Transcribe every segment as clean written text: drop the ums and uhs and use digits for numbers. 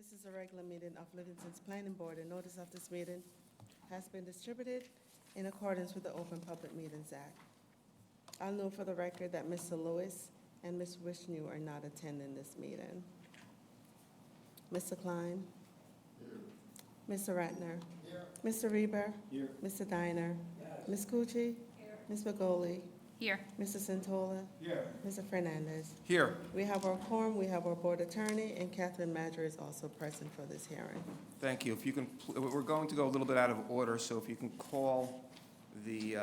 This is a regular meeting of Livingston's Planning Board. A notice of this meeting has been distributed in accordance with the Open Public Meetings Act. I'll note for the record that Mr. Lewis and Ms. Wishnu are not attending this meeting. Mr. Klein? Here. Mr. Ratner? Here. Mr. Reber? Here. Mr. Diner? Yes. Ms. Cucci? Here. Ms. Begoli? Here. Mr. Santola? Here. Mr. Fernandez? Here. We have our quorum, we have our board attorney, and Catherine Madger is also present for this hearing. Thank you. If you can, we're going to go a little bit out of order, so if you can call the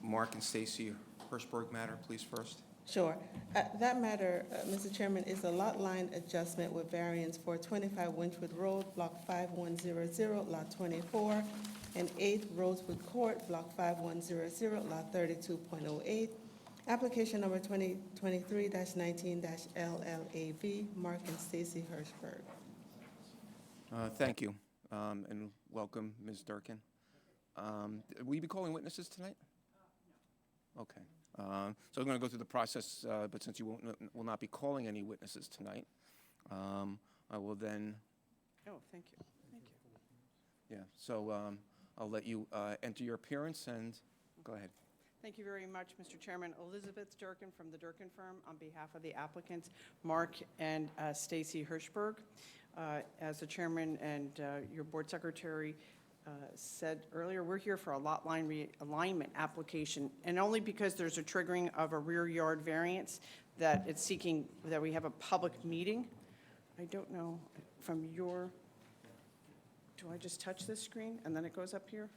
Mark and Stacy Hirschberg matter, please, first. Sure. That matter, Mr. Chairman, is a lot line adjustment with variance for 25 Winchwood Road, Block 5100, Lot 24, and 8 Rosewood Court, Block 5100, Lot 32.08. Application number 2023-19-LLAV, Mark and Stacy Hirschberg. Thank you, and welcome, Ms. Durkin. Will you be calling witnesses tonight? No. Okay. So I'm going to go through the process, but since you will not be calling any witnesses tonight, I will then... Oh, thank you. Thank you. Yeah, so I'll let you enter your appearance and go ahead. Thank you very much, Mr. Chairman. Elizabeth Durkin from the Durkin Firm on behalf of the applicants, Mark and Stacy Hirschberg. As the chairman and your board secretary said earlier, we're here for a lot line realignment application, and only because there's a triggering of a rear yard variance that it's seeking that we have a public meeting. I don't know from your, do I just touch this screen and then it goes up here?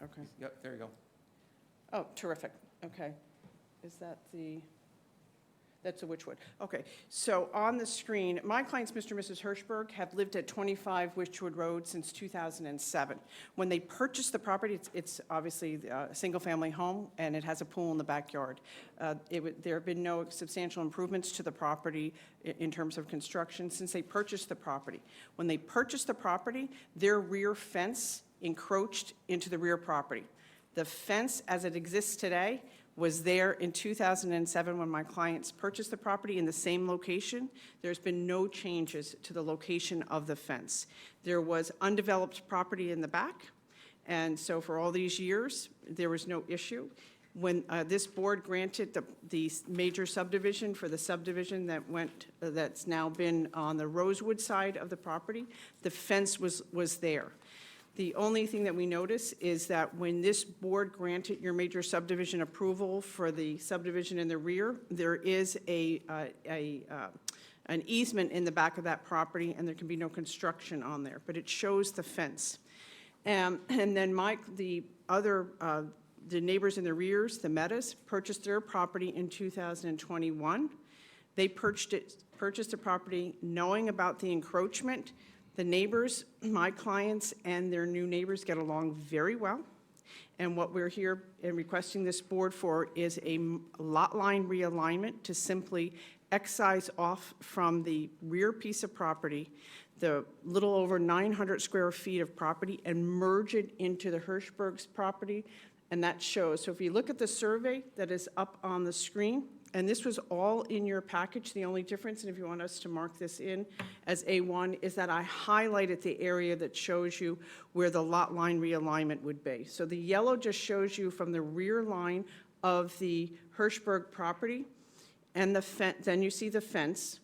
Okay. Yep, there you go. Oh, terrific. Okay. Is that the, that's the Witchwood. Okay. So on the screen, my clients, Mr. and Mrs. Hirschberg, have lived at 25 Witchwood Road since 2007. When they purchased the property, it's obviously a single-family home, and it has a pool in the backyard. There have been no substantial improvements to the property in terms of construction since they purchased the property. When they purchased the property, their rear fence encroached into the rear property. The fence, as it exists today, was there in 2007 when my clients purchased the property in the same location. There's been no changes to the location of the fence. There was undeveloped property in the back, and so for all these years, there was no issue. When this board granted the major subdivision for the subdivision that's now been on the Rosewood side of the property, the fence was there. The only thing that we notice is that when this board granted your major subdivision approval for the subdivision in the rear, there is an easement in the back of that property, and there can be no construction on there, but it shows the fence. And then the neighbors in the rears, the Metas, purchased their property in 2021. They purchased the property knowing about the encroachment. The neighbors, my clients, and their new neighbors get along very well. And what we're here and requesting this board for is a lot line realignment to simply excise off from the rear piece of property the little over 900 square feet of property and merge it into the Hirschberg's property. And that shows. So if you look at the survey that is up on the screen, and this was all in your package. The only difference, and if you want us to mark this in as A1, is that I highlighted the area that shows you where the lot line realignment would be. So the yellow just shows you from the rear line of the Hirschberg property, and then you see the fence.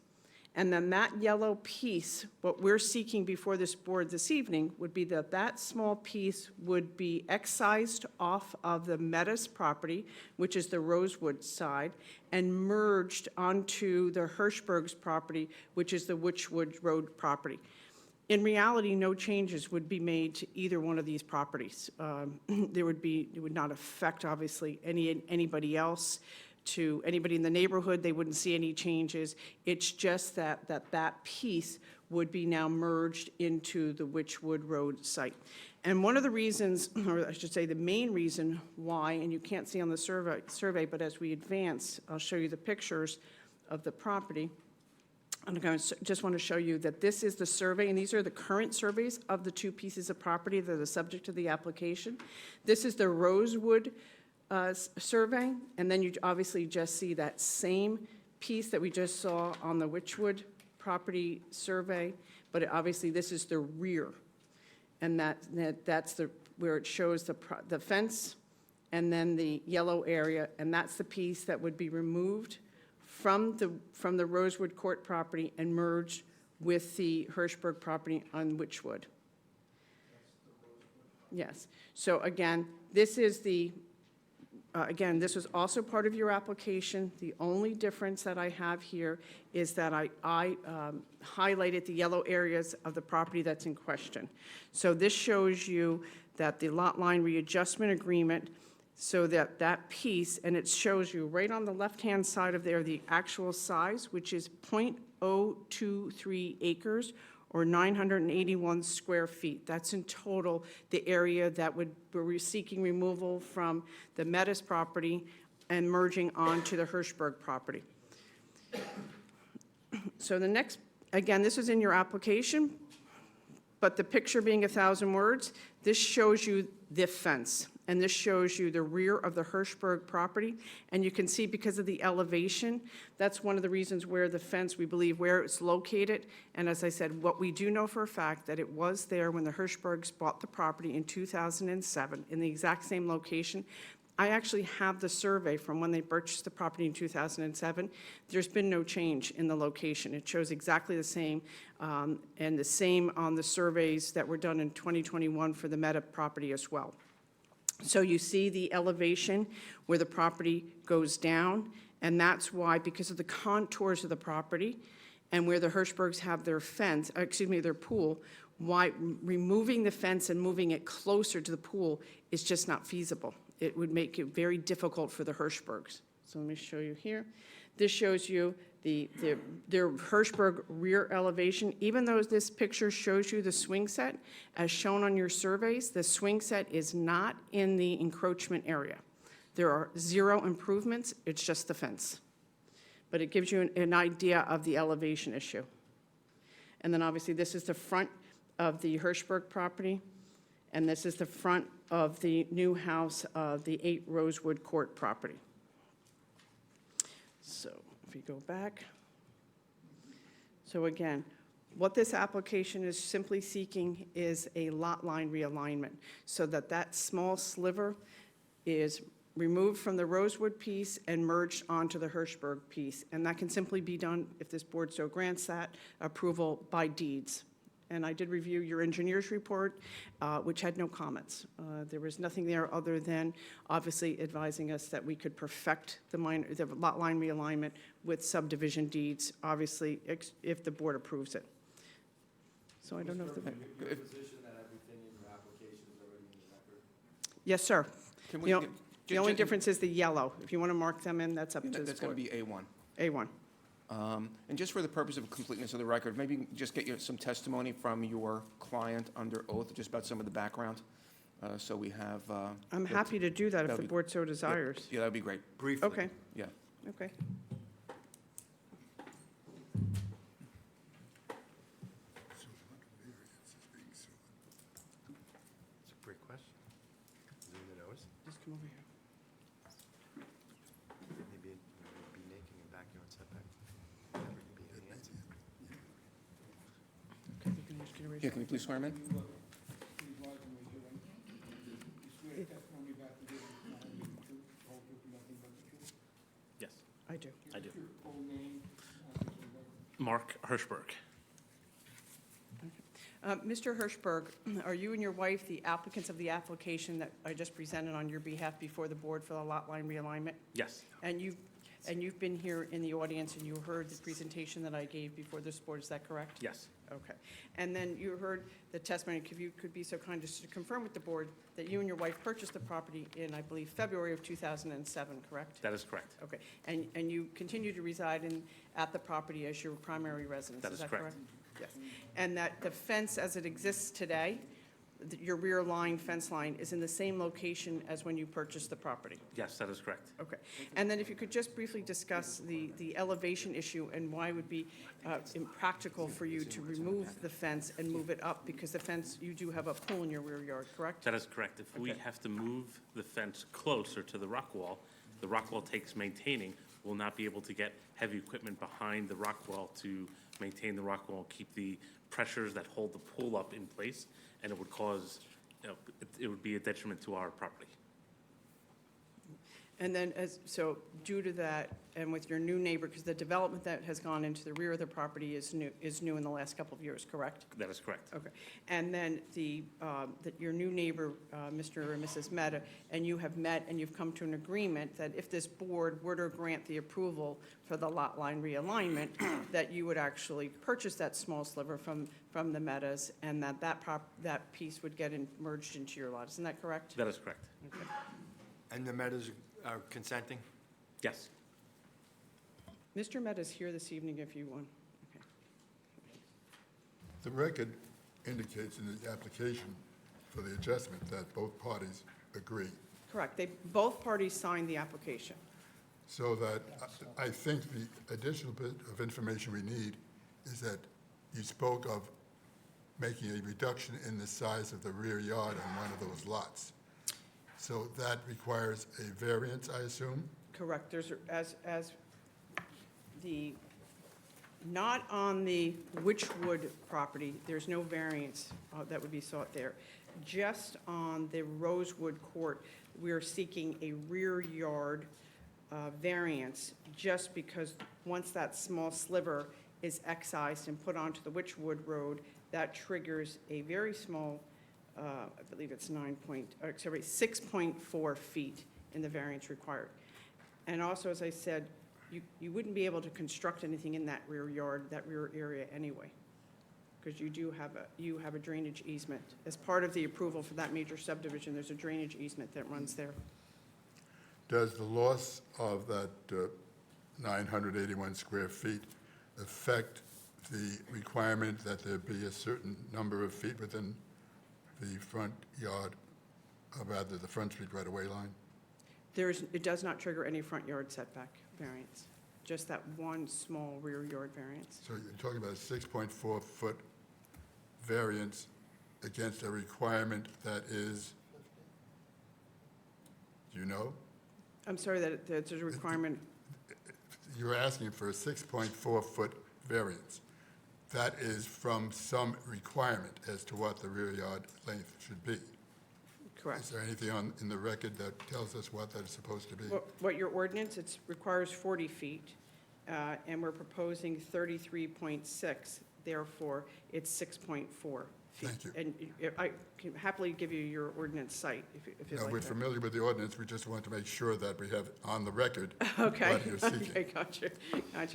And then that yellow piece, what we're seeking before this board this evening, would be that small piece would be excised off of the Metas property, which is the Rosewood side, and merged onto the Hirschberg's property, which is the Witchwood Road property. In reality, no changes would be made to either one of these properties. It would not affect, obviously, anybody else. To anybody in the neighborhood, they wouldn't see any changes. It's just that piece would be now merged into the Witchwood Road site. And one of the reasons, or I should say the main reason why, and you can't see on the survey, but as we advance, I'll show you the pictures of the property. And I just want to show you that this is the survey, and these are the current surveys of the two pieces of property that are the subject of the application. This is the Rosewood survey, and then you obviously just see that same piece that we just saw on the Witchwood property survey, but obviously this is the rear. And that's where it shows the fence and then the yellow area, and that's the piece that would be removed from the Rosewood Court property and merged with the Hirschberg property on Witchwood. Yes. So again, this is again, this was also part of your application. The only difference that I have here is that I highlighted the yellow areas of the property that's in question. So this shows you that the lot line readjustment agreement, so that piece, and it shows you right on the left-hand side of there, the actual size, which is 0.023 acres, or 981 square feet. That's in total the area that we're seeking removal from the Metis property and merging onto the Hirschberg property. So the next, again, this is in your application, but the picture being 1,000 words, this shows you the fence, and this shows you the rear of the Hirschberg property. And you can see because of the elevation, that's one of the reasons where the fence, we believe, where it's located. And as I said, what we do know for a fact, that it was there when the Hirschbergs bought the property in 2007, in the exact same location. I actually have the survey from when they purchased the property in 2007. There's been no change in the location. It shows exactly the same, and the same on the surveys that were done in 2021 for the Meta property as well. So you see the elevation where the property goes down, and that's why, because of the contours of the property and where the Hirschbergs have their fence, their pool, why removing the fence and moving it closer to the pool is just not feasible. It would make it very difficult for the Hirschbergs. So let me show you here. This shows you their Hirschberg rear elevation. Even though this picture shows you the swing set, as shown on your surveys, the swing set is not in the encroachment area. There are 0 improvements, it's just the fence. But it gives you an idea of the elevation issue. And then obviously this is the front of the Hirschberg property, and this is the front of the new house of the 8 Rosewood Court property. So if we go back. So again, what this application is simply seeking is a lot line realignment, so that that small sliver is removed from the Rosewood piece and merged onto the Hirschberg piece. And that can simply be done, if this board so grants that approval, by deeds. And I did review your engineer's report, which had no comments. There was nothing there other than obviously advising us that we could perfect the lot line realignment with subdivision deeds, obviously, if the board approves it. So I don't know if the... Your position that everything in your application is already in the record? Yes, sir. Can we, The only difference is the yellow. If you want to mark them in, that's up to this That's going board. to be A1. A1. And just for the purpose of completeness of the record, maybe just get some testimony from your client under oath, just about some of the background, so we have... I'm happy to do that if that'd the be- board so desires. Yeah, that'd be great. Briefly. Okay, Yeah. okay. It's a great question. Is there anyone that knows? Just come over here. Maybe it would be making a backyard setback. That would be the answer. Okay, you can just get a raise. Yeah, can you please swear him in? Yes, I do. I do. Mark Hirschberg. Mr. Hirschberg, are you and your wife the applicants of the application that I just presented on your behalf before the board for the lot line realignment? Yes, And you've been here in the audience and you heard the presentation that I gave before this board, is that correct? yes, Okay. And then you heard the testimony, if you could be so kind as to confirm with the board that you and your wife purchased the property in, I believe, February of 2007, correct? that is correct. Okay. And you continue to reside at the property as your primary residence, That is is that correct. correct? Yes. And that the fence as it exists today, your rear line, fence line, is in the same location as when you purchased the property? Yes, that is correct. Okay. And then if you could just briefly discuss the elevation issue and why it would be impractical for you to remove the fence and move it up, because the fence, you do have a pool in your rear yard, correct? That is correct. If we Okay. have to move the fence closer to the rock wall takes maintaining. We'll not be able to get heavy equipment behind the rock wall to maintain the rock wall, keep the pressures that hold the pool up in place, and it would cause, it would be a detriment to our property. And then so due to that, and with your new neighbor, because the development that has gone into the rear of the property is new in the last couple of years, correct? That is correct. Okay. And then your new neighbor, Mr. and Mrs. Mehta, and you have met and you've come to an agreement that if this board were to grant the approval for the lot line realignment, that you would actually purchase that small sliver from the Metas, and that piece would get merged into your lot. Isn't that correct? That is correct. Okay. And the Meadows are consenting? Yes. Mr. Mehta's here this evening if you want. Okay. The record indicates in the application for the adjustment that both parties agree. Correct. Both parties signed the application. So that I think the additional bit of information we need is that you spoke of making a reduction in the size of the rear yard on one of those lots. So that requires a variance, I assume? Correct. There's, not on the Witchwood property, there's no variance that would be sought there. Just on the Rosewood Court, we're seeking a rear yard variance, just because once that small sliver is excised and put onto the Witchwood Road, that triggers a very small, I believe it's 6.4 feet in the variance required. And also, as I said, you wouldn't be able to construct anything in that rear yard, that rear area anyway, because you have a drainage easement. As part of the approval for that major subdivision, there's a drainage easement that runs there. Does the loss of that 981 square feet affect the requirement that there be a certain number of feet within the front yard, or rather the front street right-of-way line? It does not trigger any front yard setback variance, just that one small rear yard variance. So you're talking about a 6.4-foot variance against a requirement that is, do you know? I'm sorry that there's a requirement. You're asking for a 6.4-foot variance. That is from some requirement as to what the rear yard length should be. Correct. Is there anything in the record that tells us what that is supposed to be? What your ordinance, it requires 40 feet, and we're proposing 33.6, therefore it's 6.4 feet. Thank you. And I can happily give you your ordinance site if you'd No, like we're that. familiar with the ordinance, we just want to make sure that we have on the record Okay, what you're seeking. okay, got you.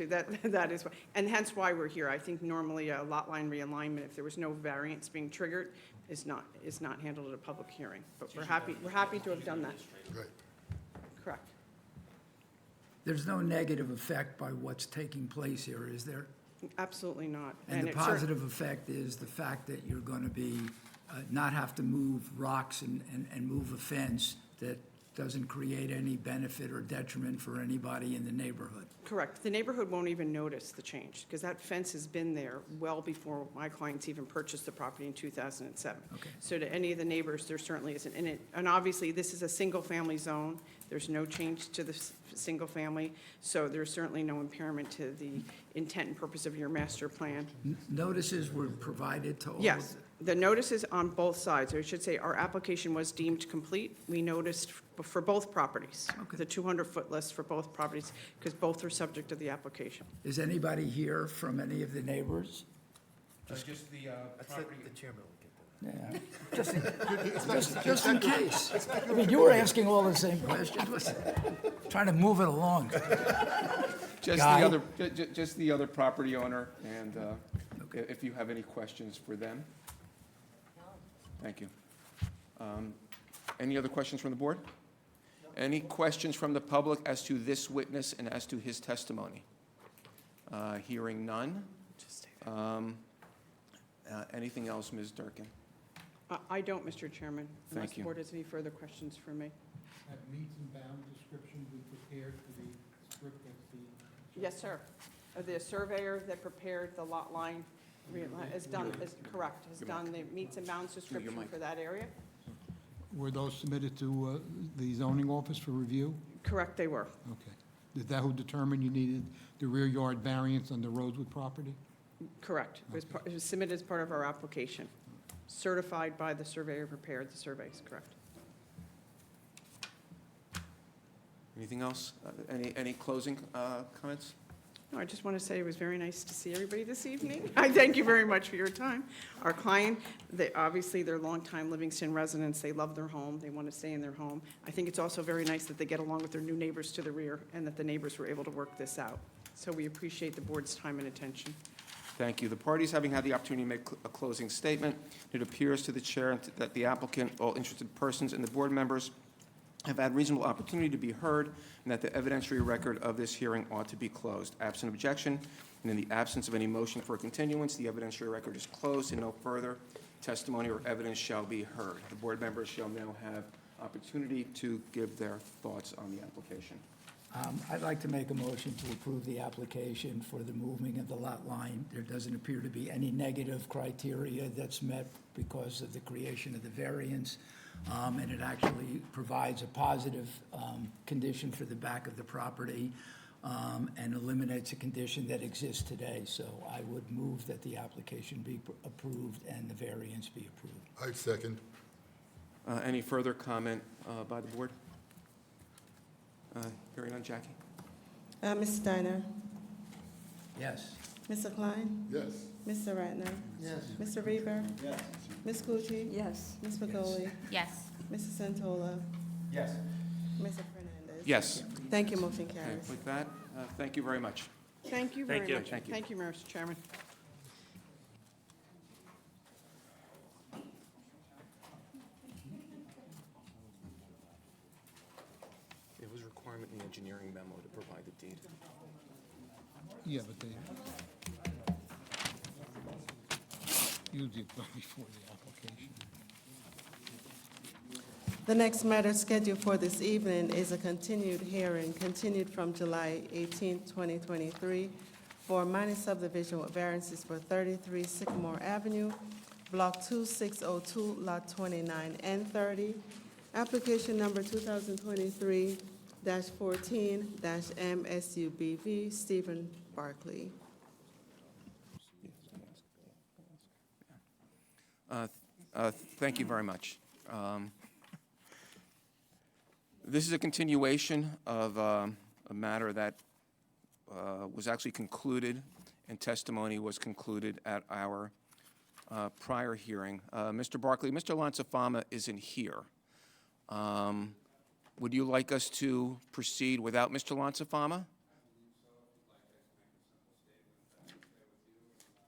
That is, and hence why we're here. I think normally a lot line realignment, if there was no variance being triggered, is not handled at a public hearing. But we're happy to have done that. Right. Correct. There's no negative effect by what's taking place here, is there? Absolutely not. And the it cer- positive effect is the fact that you're going to be, not have to move rocks and move a fence that doesn't create any benefit or detriment for anybody in the neighborhood. Correct. The neighborhood won't even notice the change, because that fence has been there well before my clients even purchased the property in 2007. Okay. So to any of the neighbors, there certainly isn't. And obviously, this is a single-family zone. There's no change to the single family, so there's certainly no impairment to the intent and purpose of your master plan. Notices were provided to all? Yes, the notices on both sides, or I should say, our application was deemed complete. We noticed for both properties, Okay. the 200-foot list for both properties, because both are subject to the application. Is anybody here from any of the neighbors? Just the The chairman will get that. Yeah, just in case. I mean, you were asking all the same questions, trying to move it along. Guy? Just the other property owner, and if you have any questions for them? Thank you. Any other questions from the board? Any questions from the public as to this witness and as to his testimony? Hearing none. Anything else, Ms. Durkin? I don't, Mr. Chairman. Thank Unless the you. board has any further questions for me. Have meets and bounds description been prepared for the script that's the... Yes, sir. The surveyor that prepared the lot line has done the meets and bounds description mic. for that area? Were those submitted to the zoning office for review? Correct, they were. Okay. Is that who determined you needed the rear yard variance on the Rosewood property? Correct. It was submitted as part of our application, certified by the surveyor who prepared the surveys, correct. Anything else? Any closing comments? No, I just want to say it was very nice to see everybody this evening. I thank you very much for your time. Our client, obviously, they're longtime Livingston residents. They love their home. They want to stay in their home. I think it's also very nice that they get along with their new neighbors to the rear and that the neighbors were able to work this out. So we appreciate the board's time and attention. Thank you. The parties having had the opportunity to make a closing statement, it appears to the chair that the applicant, all interested persons, and the board members have had reasonable opportunity to be heard, and that the evidentiary record of this hearing ought to be closed. Absent objection, and in the absence of any motion for continuance, the evidentiary record is closed, and no further testimony or evidence shall be heard. The board members shall now have opportunity to give their thoughts on the application. I'd like to make a motion to approve the application for the moving of the lot line. There doesn't appear to be any negative criteria that's met because of the creation of the variance, and it actually provides a positive condition for the back of the property and eliminates a condition that exists today. So I would move that the application be approved and the variance be approved. I second. Any further comment by the board? Hearing none, Jackie? Mrs. Steiner? Yes. Mr. Klein? Yes. Mr. Ratner? Yes. Mr. Reaver? Yes. Ms. Gucci? Yes. Ms. Pagoli? Yes. Mrs. Santola? Yes. Mr. Fernandez? Yes. Thank you, motion Okay, carries. with that, thank you very much. Thank you very Thank you. much. Thank you. Thank you, Mr. Chairman. It was a requirement in the engineering memo to provide the deed. Yeah, but they usually go before the application. The next matter scheduled for this evening is a continued hearing, continued from July 18, 2023, for a minor subdivision with variances for 33 Sycamore Avenue, Block 2602, Lot 29 and 30, application number 2023-14-MSUBV, Stephen Barkley. Thank you very much. This is a continuation of a matter that was actually concluded, and testimony was concluded at our prior hearing. Mr. Barkley, Mr. Lansafama isn't here. Would you like us to proceed without Mr. Lansafama?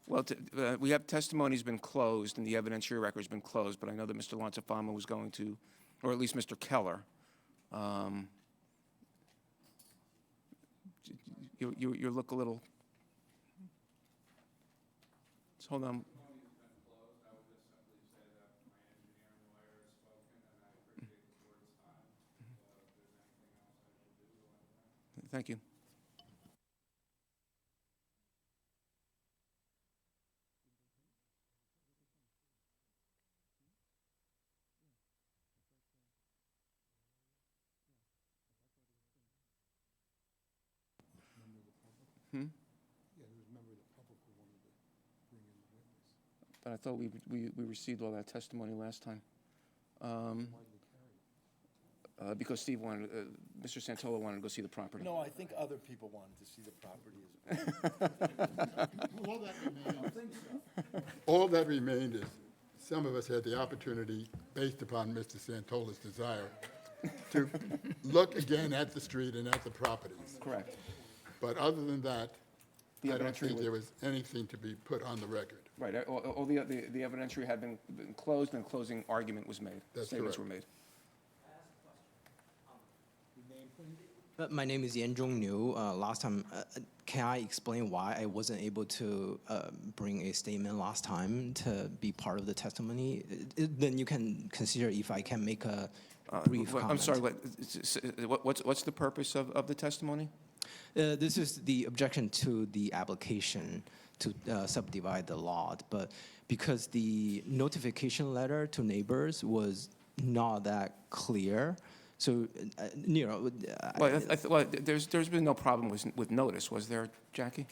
Well, we have testimony's been closed, and the evidentiary record's been closed, but I know that Mr. Lansafama was going to, or at least Mr. Keller. You look a little. Just hold on. Thank you. Yeah, there was a member of the public who wanted to bring in the witness. But I thought we received all that testimony last time. Why did they carry it? Because Steve wanted, Mr. Santola wanted to go see the property. No, I think other people wanted to see the property as well. All that remains. All that remained is, some of us had the opportunity, based upon Mr. Santola's desire, to look again at the street and at the properties. Correct. But other than that, The I don't evidentiary think was- there was anything to be put on the record. Right, all the evidentiary had been closed, and closing argument was made. That's Statements were correct. made. My name is Yan Zhong Niu. Last time, can I explain why I wasn't able to bring a statement last time to be part of the testimony? Then you can consider if I can make a brief comment. I'm sorry, what's the purpose of the testimony? This is the objection to the application to subdivide the lot, but because the notification letter to neighbors was not that clear, so, Well, there's been no problem with notice, was there, Jackie?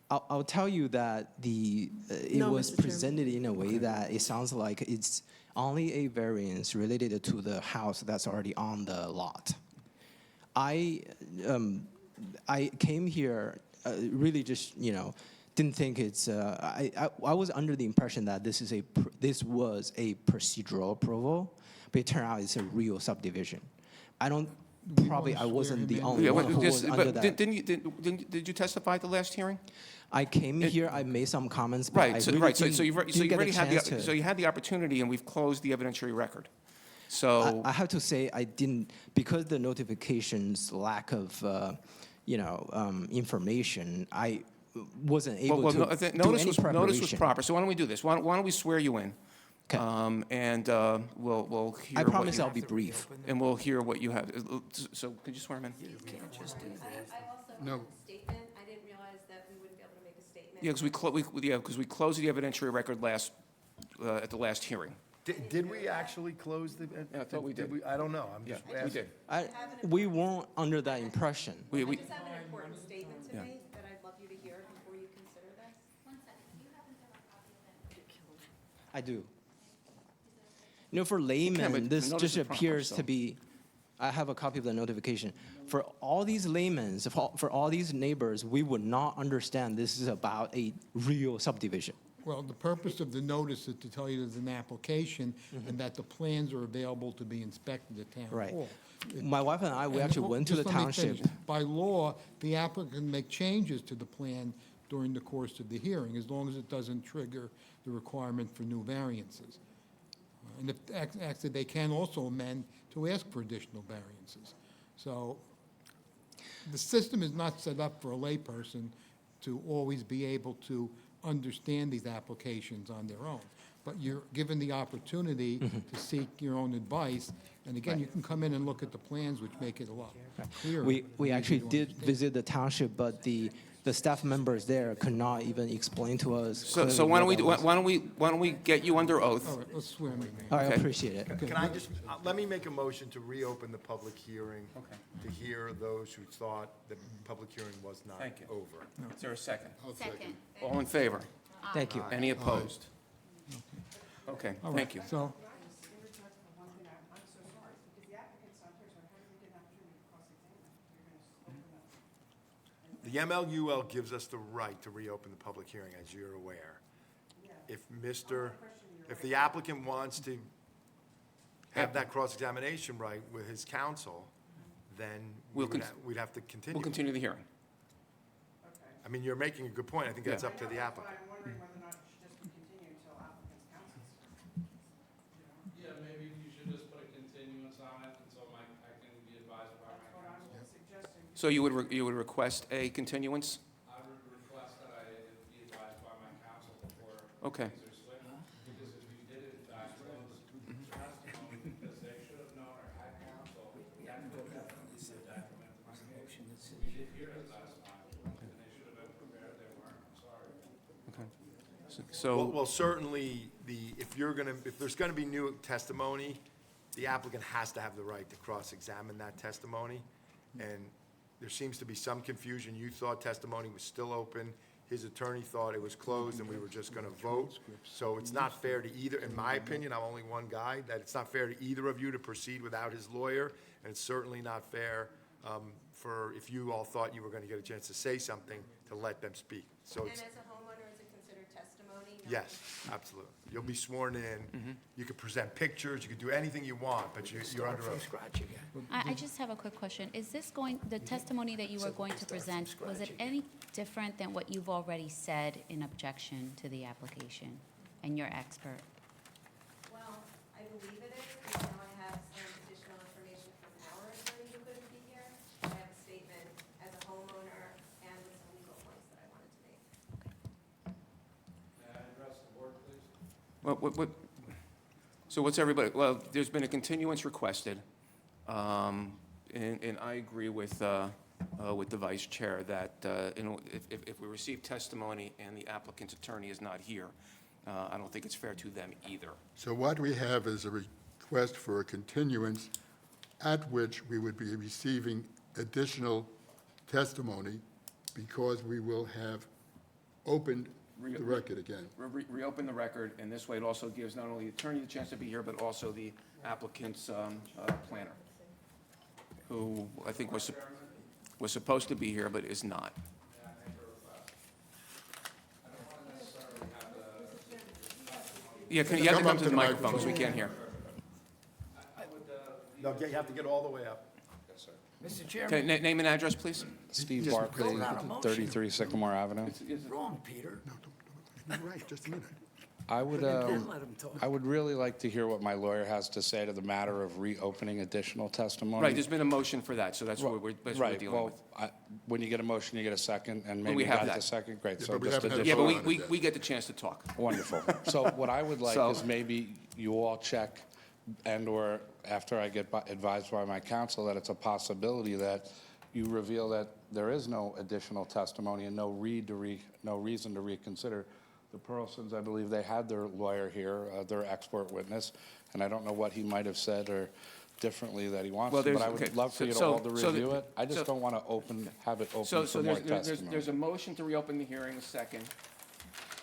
I'll tell you that it No, was Mr. Chairman. presented in a way that it sounds like it's only a variance related to the house that's already on the lot. I came here really just, didn't think it's, I was under the impression that this was a procedural approval, but it turned out it's a real subdivision. I wasn't the only Yeah, one who was under but that. did you testify at the last hearing? I came here, I made some comments, but I Right, so, really right, so didn't you get a already had chance the, to. so you had the opportunity, and we've closed the evidentiary record. So, I have to say, I didn't, because the notifications lack of, information, I wasn't able to do notice any was preparation. proper, so why don't we do this? Why don't we swear you in? Okay. And we'll hear I what promise you- I'll be brief. And we'll hear what you have. So, could you swear him in? I also No. have a statement. I didn't realize that we wouldn't be able to make a statement. Yeah, because we closed the evidentiary record at the last hearing. Did we actually close the? Yeah, I thought we did. I don't know, I'm just Yeah, we asking. did. We weren't under that impression. We, I just have an important statement to Yeah. make that I'd love you to hear before you consider this. I do. For laymen, but this notice just is proper, appears so- to be, I have a copy of the notification. For all these laymen, for all these neighbors, we would not understand this is about a real subdivision. Well, the purpose of the notice is to tell you there's an application and that the plans are available to be inspected at Town Right. Hall. My wife and I, we And actually went to the just let me township. finish. By law, the applicant can make changes to the plan during the course of the hearing, as long as it doesn't trigger the requirement for new variances. And if, actually, they can also amend to ask for additional variances. So the system is not set up for a layperson to always be able to understand these applications on their own. But you're given the opportunity to seek your own advice. And again, you can come in and look at the plans, which make it a lot clearer. We and actually easier to did understand. visit the township, but the staff members there could not even explain to us. so clearly why don't what we, that was. why don't we get you under oath? All right, let's swear him in. All right, I Okay. appreciate it. Can I just, let me make a motion to reopen the public hearing. To hear those who thought the public hearing was not Thank you. over. Is there a second? Second. All in favor? Thank you. Any opposed? Okay, All thank right, you. So, The MLUL gives us the right to reopen the public hearing, as you're aware. If the applicant wants to have that cross-examination right with his counsel, then we'd have to continue. We'll continue the hearing. I mean, you're making a good point. I think that's up to the applicant. I'm wondering whether or not it should just be continued until applicant's counsel. Yeah, maybe you should just put a continuance on it until I can be advised by my counsel. So you would request a continuance? I would request that I be advised by my counsel before Okay. things are slipped. Because if we did it, I close testimony because they should have known or had counsel, that could have documented my case. We did hear it last time, and they should have been prepared, they weren't, I'm sorry. Well, certainly, if there's gonna be new testimony, the applicant has to have the right to cross-examine that testimony. And there seems to be some confusion. You thought testimony was still open. His attorney thought it was closed and we were just gonna vote. So it's not fair to either, in my opinion, I'm only one guy, that it's not fair to either of you to proceed without his lawyer. And it's certainly not fair, for, if you all thought you were gonna get a chance to say something, to let them speak. So And it's, as a homeowner, is it considered testimony? No? yes, absolutely. You'll be sworn in. You could present pictures, you could do anything you want, but you're under oath. I just have a quick question. Is this the testimony that you were going to present, was it any different than what you've already said in objection to the application and your expert? Well, I believe it is, because now I have some additional information from our attorney who couldn't be here. I have a statement as a homeowner and with some legal points that I wanted to make. May I address the board, please? So what's everybody, well, there's been a continuance requested, and I agree with the vice chair that if we receive testimony and the applicant's attorney is not here, I don't think it's fair to them either. So what we have is a request for a continuance at which we would be receiving additional testimony because we will have opened the record again. Reopen the record, and this way it also gives not only the attorney the chance to be here, but also the applicant's planner, who I think was supposed to be here, but is not. Yeah, you have to come to the microphone, because we can't hear. No, you have to get all the way up. Mr. Okay, Chairman, name and address, please. Steve Barkley, vote on a motion. 33 Sycamore Avenue. wrong, Peter. You're right, just a minute. I would, Then let him talk. I would really like to hear what my lawyer has to say to the matter of reopening additional testimony. Right, there's been a motion for that, so that's what we're Right, dealing with. well, when you get a motion, you get a second, and we maybe have got that. the second, great, Yeah, so but we just haven't had a Yeah, additional. but vote on it yet. we get the chance to talk. Wonderful. So what I would like So- is maybe you all check and/or after I get advised by my counsel that it's a possibility that you reveal that there is no additional testimony and no reason to reconsider. The Pearlsons, I believe they had their lawyer here, their expert witness, and I don't know what he might have said or differently that he wants Well, to, but there's- I okay, would love for you to so- all to so the- review it. I just so- don't want to have it So open for more there's testimony. a motion to reopen the hearing, a second.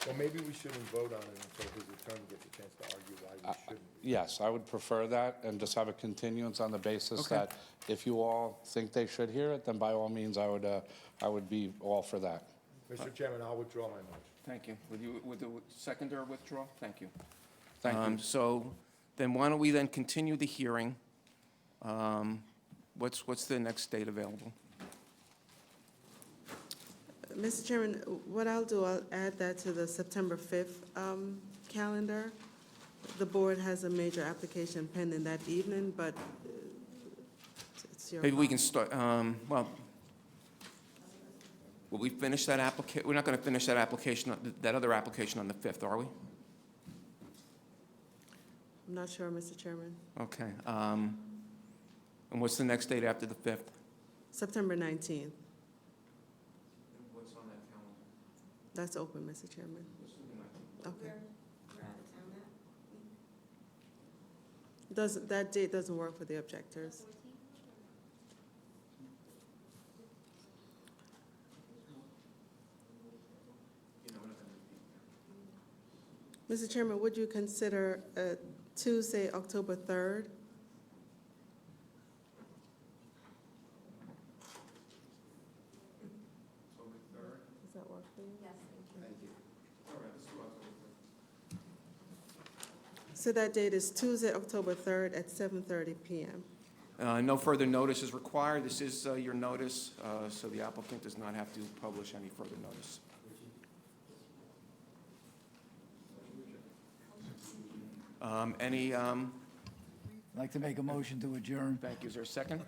Well, maybe we shouldn't vote on it until his attorney gets a chance to argue why we shouldn't. Yes, I would prefer that, and just have a continuance on the basis Okay. that if you all think they should hear it, then by all means, I would be all for that. Mr. Chairman, I'll withdraw my motion. Thank you. Would the seconder withdraw? Thank you. Thank you. So then why don't we then continue the hearing? What's the next date available? Mr. Chairman, what I'll do, I'll add that to the September 5th calendar. The board has a major application pending that evening, but it's your Maybe we call. can start, well, will we finish that we're not going to finish that application, that other application on the 5th, are we? I'm not sure, Mr. Chairman. Okay. And what's the next date after the 5th? September 19th. What's on that calendar? That's open, Mr. Chairman. Okay. That date doesn't work for the objectors. Mr. Chairman, would you consider Tuesday, October 3rd? Does that work for you? Yes, thank you. So that date is Tuesday, October 3rd at 7:30 PM. No further notice is required. This is your notice, so the applicant does not have to publish any further notice. I'd like to make a motion to adjourn. Thank you. Is there a second?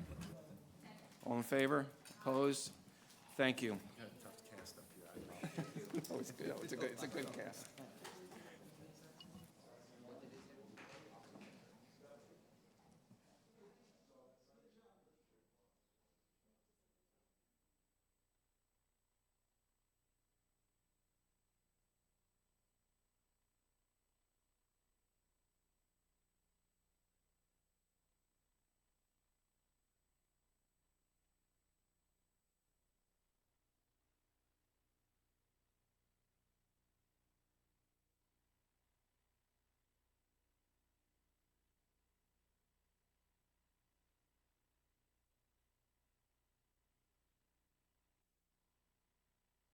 All in favor? Opposed? Thank you. Tough cast up here. It's a good cast.